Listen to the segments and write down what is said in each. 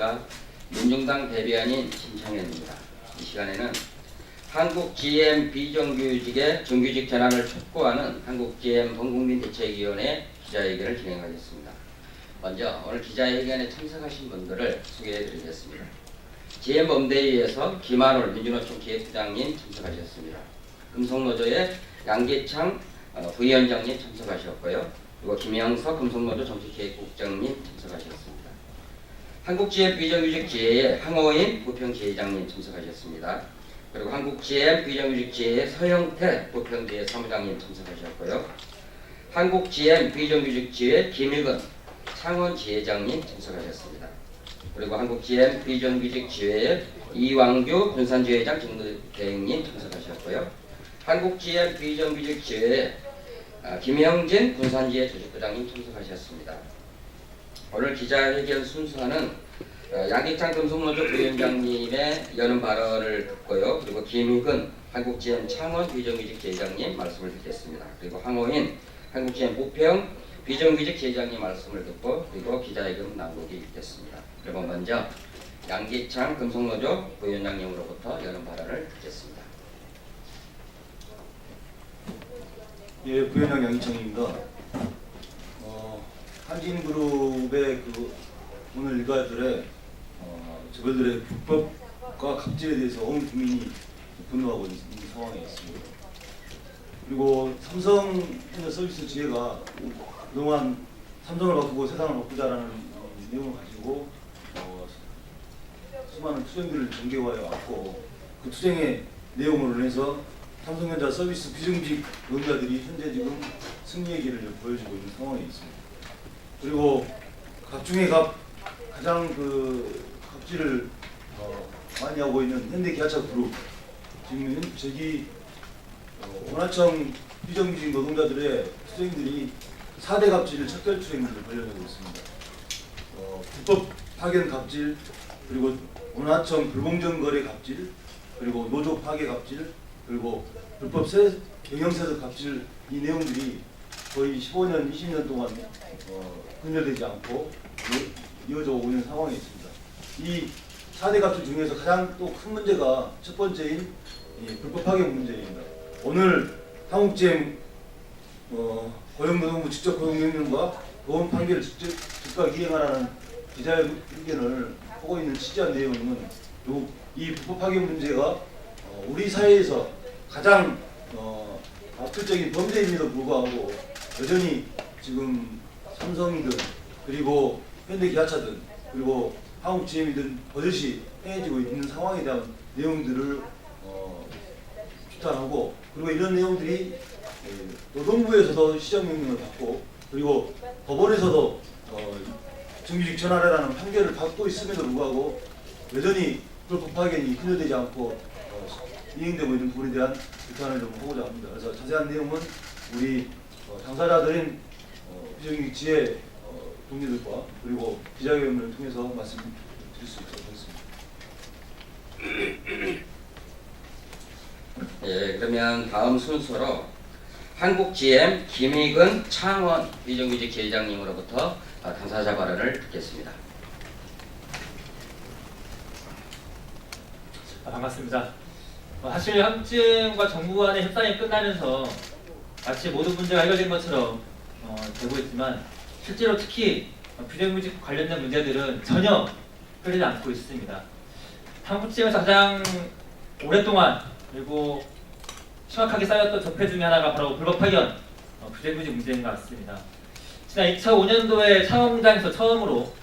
안녕하십니까. 민중당 대변인 신창현입니다. 이 시간에는 한국 GM 비정규직의 정규직 전환을 촉구하는 한국 GM 범국민대책위원회 기자회견을 진행하겠습니다. 먼저 오늘 기자회견에 참석하신 분들을 소개해드리겠습니다. GM 범대위에서 김한올 민주노총 기획부장님 참석하셨습니다. 금속노조의 양기창 부위원장님 참석하셨고요. 그리고 김영석 금속노조 정치기획국장님 참석하셨습니다. 한국GM 비정규직 지회의 황호인 부평지회장님 참석하셨습니다. 그리고 한국GM 비정규직 지회의 서영태 부평지회 사무장님 참석하셨고요. 한국GM 비정규직 지회 김익은 창원지회장님 참석하셨습니다. 그리고 한국GM 비정규직 지회의 이왕규 군산지회장 직무대행님 참석하셨고요. 한국GM 비정규직 지회의 김형진 군산지회 조직부장님 참석하셨습니다. 오늘 기자회견 순서는 양기창 금속노조 부위원장님의 여는 발언을 듣고요. 그리고 김익은 한국GM 창원 비정규직 지회장님 말씀을 듣겠습니다. 그리고 황호인 한국GM 부평 비정규직 지회장님 말씀을 듣고 그리고 기자회견 낭독이 있겠습니다. 그리고 먼저 양기창 금속노조 부위원장님으로부터 여는 발언을 듣겠습니다. 예, 부위원장 양기창입니다. 한진그룹의 오늘 일가들의 저들의 불법과 갑질에 대해서 온 국민이 분노하고 있는 상황에 있습니다. 그리고 삼성에너서비스 지회가 그동안 삼성을 바꾸고 세상을 바꾸자라는 내용을 가지고 수많은 투쟁들을 전개해 왔고 그 투쟁의 내용으로 인해서 삼성전자 서비스 비정규직 노동자들이 현재 지금 승리의 길을 보여주고 있는 상황에 있습니다. 그리고 각중의 가장 갑질을 많이 하고 있는 현대기아차그룹 지금 저기 원하청 비정규직 노동자들의 투쟁들이 4대 갑질 척결 투쟁들을 벌여내고 있습니다. 불법 파견 갑질, 그리고 원하청 불공정 거래 갑질, 그리고 노조 파괴 갑질, 그리고 불법 경영세습 갑질, 이 내용들이 거의 15년, 20년 동안 근절되지 않고 이어져 오고 있는 상황에 있습니다. 이 4대 갑질 중에서 가장 또 큰 문제가 첫 번째인 불법 파견 문제입니다. 오늘 한국GM 고용노동부 직접 고용명령과 보험 판결을 즉각 이행하라는 기자회견을 하고 있는 취재한 내용은 이 불법 파견 문제가 우리 사회에서 가장 압도적인 범죄임에도 불구하고 여전히 지금 삼성이든 그리고 현대기아차든 그리고 한국GM이든 버젓이 행해지고 있는 상황에 대한 내용들을 규탄하고, 그리고 이런 내용들이 노동부에서도 시정명령을 받고 그리고 법원에서도 정규직 전환해라는 판결을 받고 있음에도 불구하고 여전히 불법 파견이 근절되지 않고 이행되고 있는 부분에 대한 규탄을 좀 하고자 합니다. 그래서 자세한 내용은 우리 당사자들인 비정규직 지회 동료들과 그리고 기자회견을 통해서 말씀드릴 수 있도록 하겠습니다. 예, 그러면 다음 순서로 한국GM 김익은 창원 비정규직 지회장님으로부터 당사자 발언을 듣겠습니다. 반갑습니다. 사실 한국GM과 정부 간의 협상이 끝나면서 마치 모든 문제가 해결된 것처럼 되고 있지만 실제로 특히 비정규직 관련된 문제들은 전혀 해결되지 않고 있습니다. 한국GM에서 가장 오랫동안 그리고 심각하게 쌓였던 적폐 중에 하나가 바로 불법 파견 비정규직 문제인 것 같습니다. 지난 2005년도에 창원공장에서 처음으로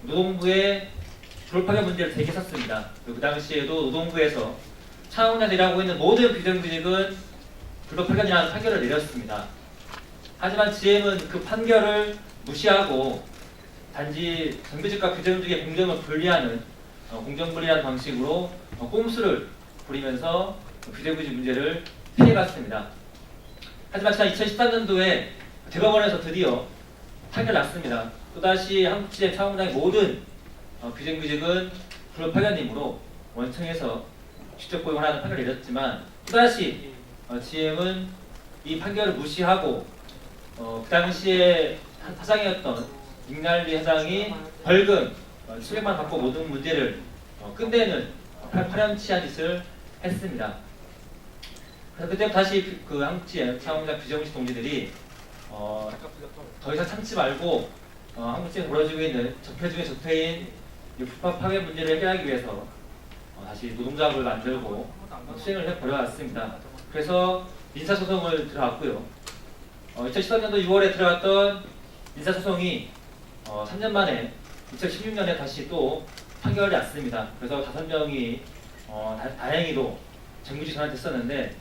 노동부에 불법 파견 문제를 제기했었습니다. 그 당시에도 노동부에서 창원공장에서 일하고 있는 모든 비정규직은 불법 파견이라는 판결을 내렸습니다. 하지만 GM은 그 판결을 무시하고 단지 정규직과 비정규직의 공정을 분리하는 공정분리라는 방식으로 꼼수를 부리면서 비정규직 문제를 피해갔습니다. 하지만 지난 2013년도에 대법원에서 드디어 판결 났습니다. 또다시 한국GM 창원공장의 모든 비정규직은 불법 파견이므로 원청에서 직접 고용하라는 판결을 내렸지만 또다시 GM은 이 판결을 무시하고 그 당시에 사장이었던 닉날리 회장이 벌금 700만 받고 모든 문제를 끝내는 파렴치한 짓을 했습니다. 그래서 그때부터 다시 그 한국GM 창원장 비정규직 동지들이 더 이상 참지 말고 한국GM 벌어지고 있는 적폐 중에 적폐인 이 불법 파괴 문제를 해결하기 위해서 다시 노동조합을 만들고 수행을 해버려왔습니다. 그래서 민사소송을 들어왔고요. 2013년도 6월에 들어왔던 민사소송이 3년 만에 2016년에 다시 또 판결이 났습니다. 그래서 5명이 다행히도 정규직 전환됐었는데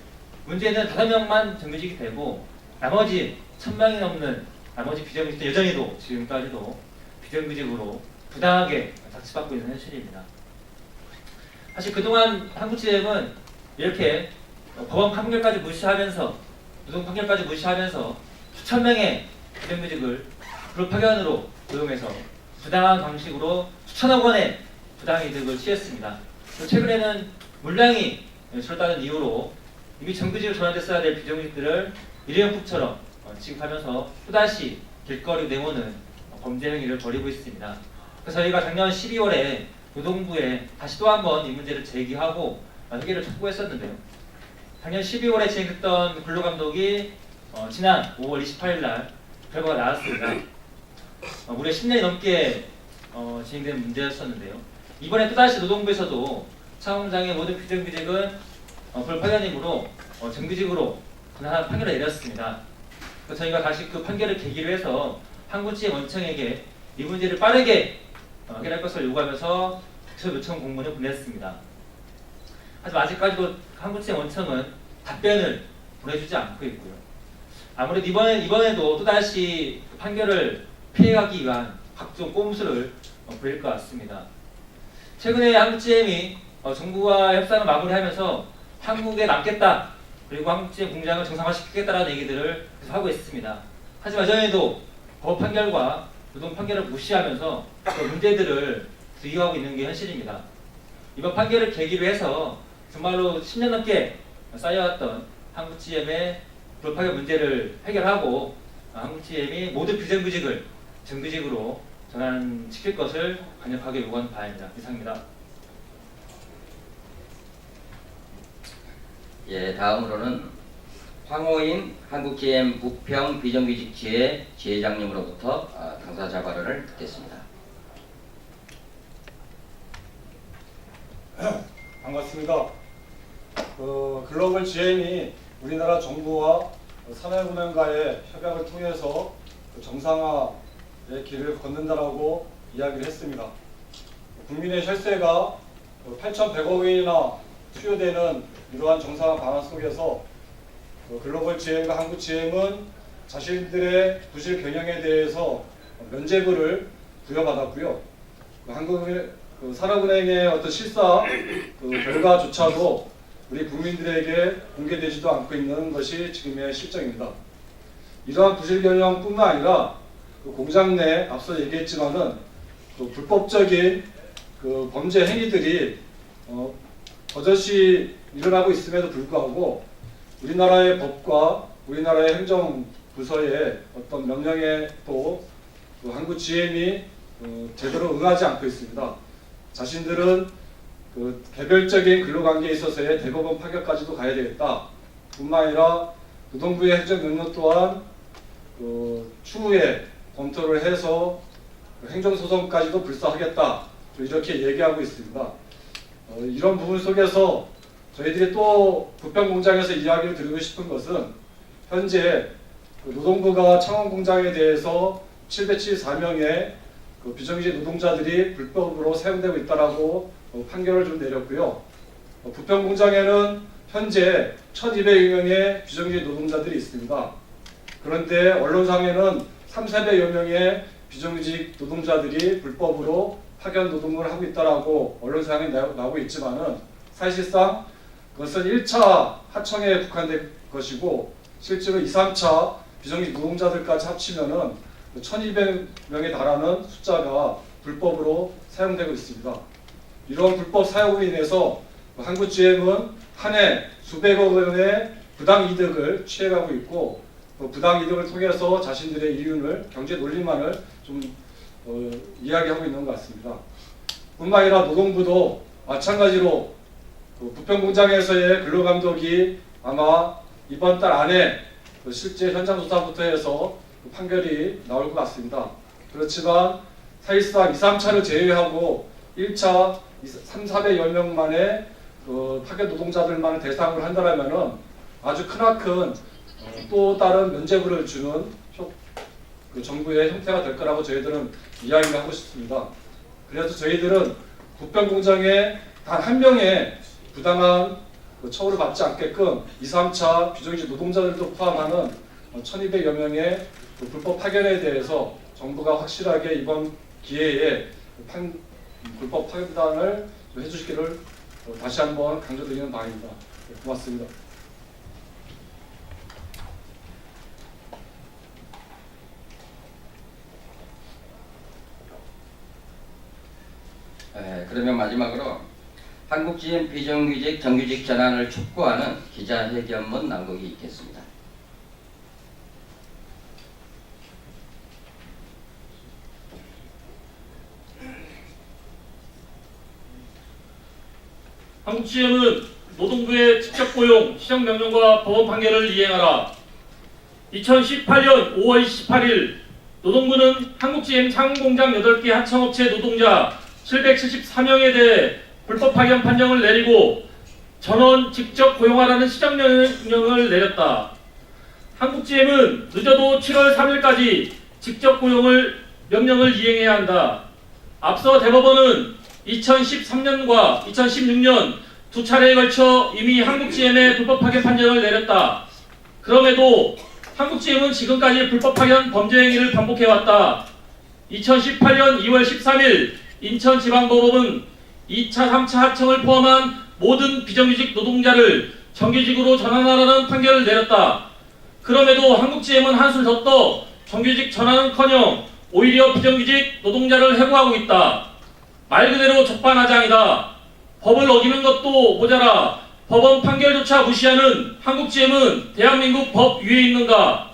문제는 5명만 정규직이 되고 나머지 1000명이 넘는 나머지 비정규직도 여전히도 지금까지도 비정규직으로 부당하게 착취받고 있는 현실입니다. 사실 그동안 한국GM은 이렇게 법원 판결까지 무시하면서 노동 판결까지 무시하면서 수천 명의 비정규직을 그룹 파견으로 고용해서 부당한 방식으로 수천억 원의 부당이득을 취했습니다. 최근에는 물량이 줄었다는 이유로 이미 정규직으로 전환됐어야 될 비정규직들을 일회용품처럼 취급하면서 또다시 길거리 내모는 범죄 행위를 벌이고 있습니다. 그래서 저희가 작년 12월에 노동부에 다시 또 한 번 이 문제를 제기하고 해결을 촉구했었는데요. 작년 12월에 진행했던 근로감독이 지난 5월 28일 날 결과가 나왔습니다. 무려 10년이 넘게 진행된 문제였었는데요. 이번에 또다시 노동부에서도 차원장의 모든 비정규직은 불파견임으로 정규직으로 전환한 판결을 내렸습니다. 그래서 저희가 다시 그 판결을 계기로 해서 한국GM 원청에게 이 문제를 빠르게 해결할 것을 요구하면서 국토 요청 공문을 보냈습니다. 하지만 아직까지도 한국GM 원청은 답변을 보내주지 않고 있고요. 아무래도 이번에도 또다시 판결을 피해가기 위한 각종 꼼수를 부릴 것 같습니다. 최근에 한국GM이 정부와 협상을 마무리하면서 한국에 남겠다, 그리고 한국GM 공장을 정상화시키겠다라는 얘기들을 계속 하고 있습니다. 하지만 여전히도 법 판결과 노동 판결을 무시하면서 그 문제들을 부의하고 있는 게 현실입니다. 이번 판결을 계기로 해서 정말로 10년 넘게 쌓여왔던 한국GM의 불파괴 문제를 해결하고 한국GM이 모든 비정규직을 정규직으로 전환시킬 것을 강력하게 요구하는 바입니다. 이상입니다. 예, 다음으로는 황호인 한국GM 부평 비정규직 지회 지회장님으로부터 당사자 발언을 듣겠습니다. 반갑습니다. 글로벌 GM이 우리나라 정부와 산업은행과의 협약을 통해서 정상화의 길을 걷는다라고 이야기를 했습니다. 국민의 혈세가 8,100억 원이나 투여되는 이러한 정상화 방안 속에서 글로벌 GM과 한국 GM은 자신들의 부실 경영에 대해서 면죄부를 부여받았고요. 산업은행의 어떤 실사 결과조차도 우리 국민들에게 공개되지도 않고 있는 것이 지금의 실정입니다. 이러한 부실 경영뿐만 아니라 공장 내 앞서 얘기했지만은 불법적인 범죄 행위들이 버젓이 일어나고 있음에도 불구하고 우리나라의 법과 우리나라의 행정부서의 어떤 명령에 또 한국 GM이 제대로 응하지 않고 있습니다. 자신들은 개별적인 근로관계에 있어서의 대법원 판결까지도 가야 되겠다. 뿐만 아니라 노동부의 행정 능력 또한 추후에 검토를 해서 행정소송까지도 불사하겠다. 이렇게 얘기하고 있습니다. 이런 부분 속에서 저희들이 또 부평공장에서 이야기를 드리고 싶은 것은 현재 노동부가 창원공장에 대해서 774명의 비정규직 노동자들이 불법으로 사용되고 있다라고 판결을 좀 내렸고요. 부평공장에는 현재 1,200여 명의 비정규직 노동자들이 있습니다. 그런데 언론상에는 3,400여 명의 비정규직 노동자들이 불법으로 파견 노동을 하고 있다라고 언론상에 나오고 있지만은 사실상 그것은 1차 하청에 국한된 것이고 실제로 2, 3차 비정규직 노동자들까지 합치면은 1,200명에 달하는 숫자가 불법으로 사용되고 있습니다. 이런 불법 사용으로 인해서 한국GM은 한 해 수백억 원의 부당 이득을 취해가고 있고 부당 이득을 통해서 자신들의 이윤을 경제 논리만을 좀 이야기하고 있는 것 같습니다. 뿐만 아니라 노동부도 마찬가지로 그 부평공장에서의 근로감독이 아마 이번 달 안에 그 실제 현장 조사부터 해서 그 판결이 나올 것 같습니다. 그렇지만 사실상 2, 3차를 제외하고 1차 3, 400여명만의 그 파견 노동자들만을 대상으로 한다면은 아주 크나큰 또 다른 면죄부를 주는 그 정부의 형태가 될 거라고 저희들은 이야기를 하고 싶습니다. 그래서 저희들은 부평공장에 단 한 명의 부당한 그 처우를 받지 않게끔 2, 3차 비정규직 노동자들도 포함하는 1200여 명의 그 불법 파견에 대해서 정부가 확실하게 이번 기회에 불법 파견단을 해주시기를 다시 한번 강조드리는 바입니다. 고맙습니다. 그러면 마지막으로 한국GM 비정규직 정규직 전환을 촉구하는 기자회견문 낭독이 있겠습니다. 한국GM은 노동부의 직접고용 시정명령과 법원 판결을 이행하라. 2018년 5월 28일 노동부는 한국GM 상공장 8개 하청업체 노동자 774명에 대해 불법 파견 판정을 내리고 전원 직접 고용하라는 시정명령을 내렸다. 한국GM은 늦어도 7월 3일까지 직접 고용을 명령을 이행해야 한다. 앞서 대법원은 2013년과 2016년 두 차례에 걸쳐 이미 한국GM의 불법 파견 판정을 내렸다. 그럼에도 한국GM은 지금까지 불법 파견 범죄 행위를 반복해왔다. 2018년 2월 13일 인천지방법원은 2차, 3차 하청을 포함한 모든 비정규직 노동자를 정규직으로 전환하라는 판결을 내렸다. 그럼에도 한국GM은 한술 더 떠 정규직 전환은커녕 오히려 비정규직 노동자를 해고하고 있다. 말 그대로 적반하장이다. 법을 어기는 것도 모자라 법원 판결조차 무시하는 한국GM은 대한민국 법 위에 있는가?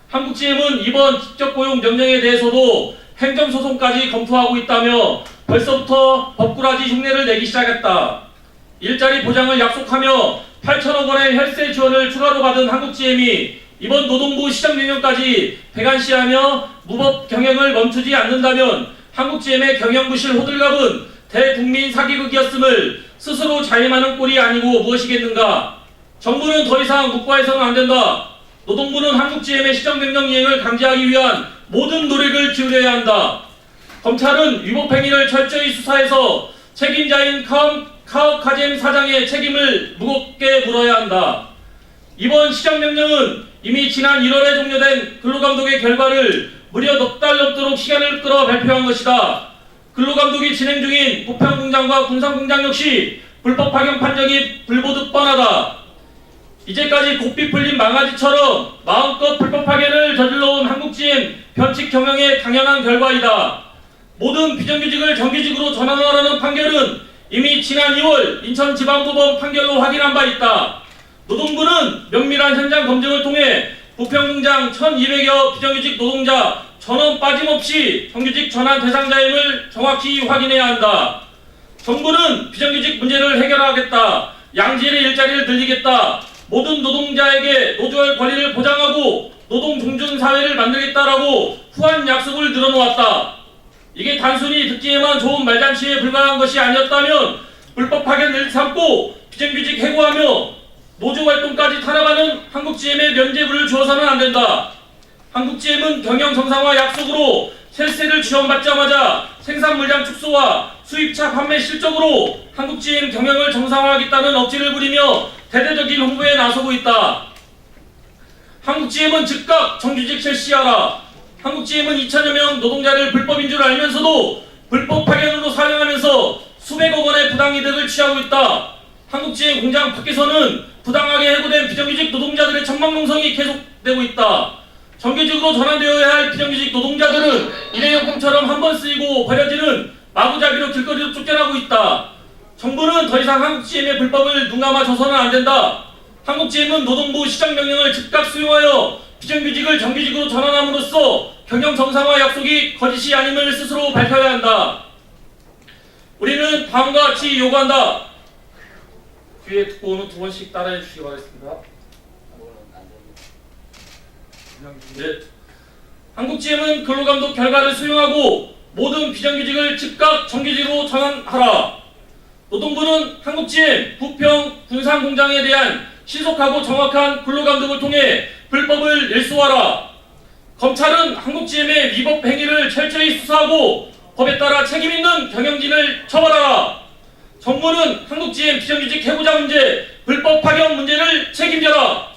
한국GM은 이번 직접고용 명령에 대해서도 행정소송까지 검토하고 있다며 벌써부터 법꾸라지 흉내를 내기 시작했다. 일자리 보장을 약속하며 8천억 원의 혈세 지원을 추가로 받은 한국GM이 이번 노동부 시정명령까지 배관시하며 무법 경영을 멈추지 않는다면 한국GM의 경영부실 호들갑은 대국민 사기극이었음을 스스로 자임하는 꼴이 아니고 무엇이겠는가. 정부는 더 이상 묵과해서는 안 된다. 노동부는 한국GM의 시정명령 이행을 강제하기 위한 모든 노력을 기울여야 한다. 검찰은 위법행위를 철저히 수사해서 책임자인 카오카잼 사장의 책임을 무겁게 물어야 한다. 이번 시정명령은 이미 지난 1월에 종료된 근로감독의 결과를 무려 넉 달 넘도록 시간을 끌어 발표한 것이다. 근로감독이 진행 중인 부평공장과 군산공장 역시 불법 파견 판정이 불보듯 뻔하다. 이제까지 고삐 풀린 망아지처럼 마음껏 불법 파견을 저질러온 한국GM 변칙 경영의 당연한 결과이다. 모든 비정규직을 정규직으로 전환하라는 판결은 이미 지난 2월 인천지방법원 판결로 확인한 바 있다. 노동부는 면밀한 현장 검증을 통해 부평공장 1200여 비정규직 노동자 전원 빠짐없이 정규직 전환 대상자임을 정확히 확인해야 한다. 정부는 비정규직 문제를 해결하겠다. 양질의 일자리를 늘리겠다. 모든 노동자에게 노조할 권리를 보장하고 노동 종준 사회를 만들겠다라고 후한 약속을 늘어놓았다. 이게 단순히 듣기에만 좋은 말잔치에 불과한 것이 아니었다면 불법 파견을 삼고 비정규직 해고하며 노조 활동까지 탄압하는 한국GM의 면죄부를 주어서는 안 된다. 한국GM은 경영 정상화 약속으로 셀세를 지원받자마자 생산 물량 축소와 수입차 판매 실적으로 한국GM 경영을 정상화하겠다는 억지를 부리며 대대적인 홍보에 나서고 있다. 한국GM은 즉각 정규직 실시하라. 한국GM은 2천여 명 노동자를 불법인 줄 알면서도 불법 파견으로 사용하면서 수백억 원의 부당이득을 취하고 있다. 한국GM 공장 밖에서는 부당하게 해고된 비정규직 노동자들의 천막농성이 계속되고 있다. 정규직으로 전환되어야 할 비정규직 노동자들은 일회용품처럼 한 번 쓰이고 버려지는 마구잡이로 길거리로 쫓겨나고 있다. 정부는 더 이상 한국GM의 불법을 눈감아 줘서는 안 된다. 한국GM은 노동부 시정명령을 즉각 수용하여 비정규직을 정규직으로 전환함으로써 경영 정상화 약속이 거짓이 아님을 스스로 밝혀야 한다. 우리는 다음과 같이 요구한다. 뒤에 듣고는 두 번씩 따라해 주시기 바라겠습니다. 네. 한국GM은 근로감독 결과를 수용하고 모든 비정규직을 즉각 정규직으로 전환하라. 노동부는 한국GM 부평 군산공장에 대한 신속하고 정확한 근로감독을 통해 불법을 일소하라. 검찰은 한국GM의 위법 행위를 철저히 수사하고 법에 따라 책임있는 경영진을 처벌하라. 정부는 한국GM 비정규직 해고자 문제, 불법 파견 문제를 책임져라.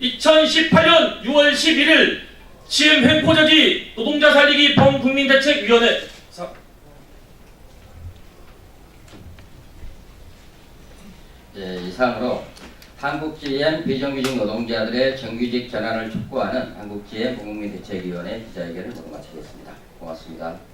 2018년 6월 11일 GM 횡포저지 노동자 살리기 범국민대책위원회 이상으로 한국GM 비정규직 노동자들의 정규직 전환을 촉구하는 한국GM 범국민대책위원회 기자회견을 모두 마치겠습니다. 고맙습니다.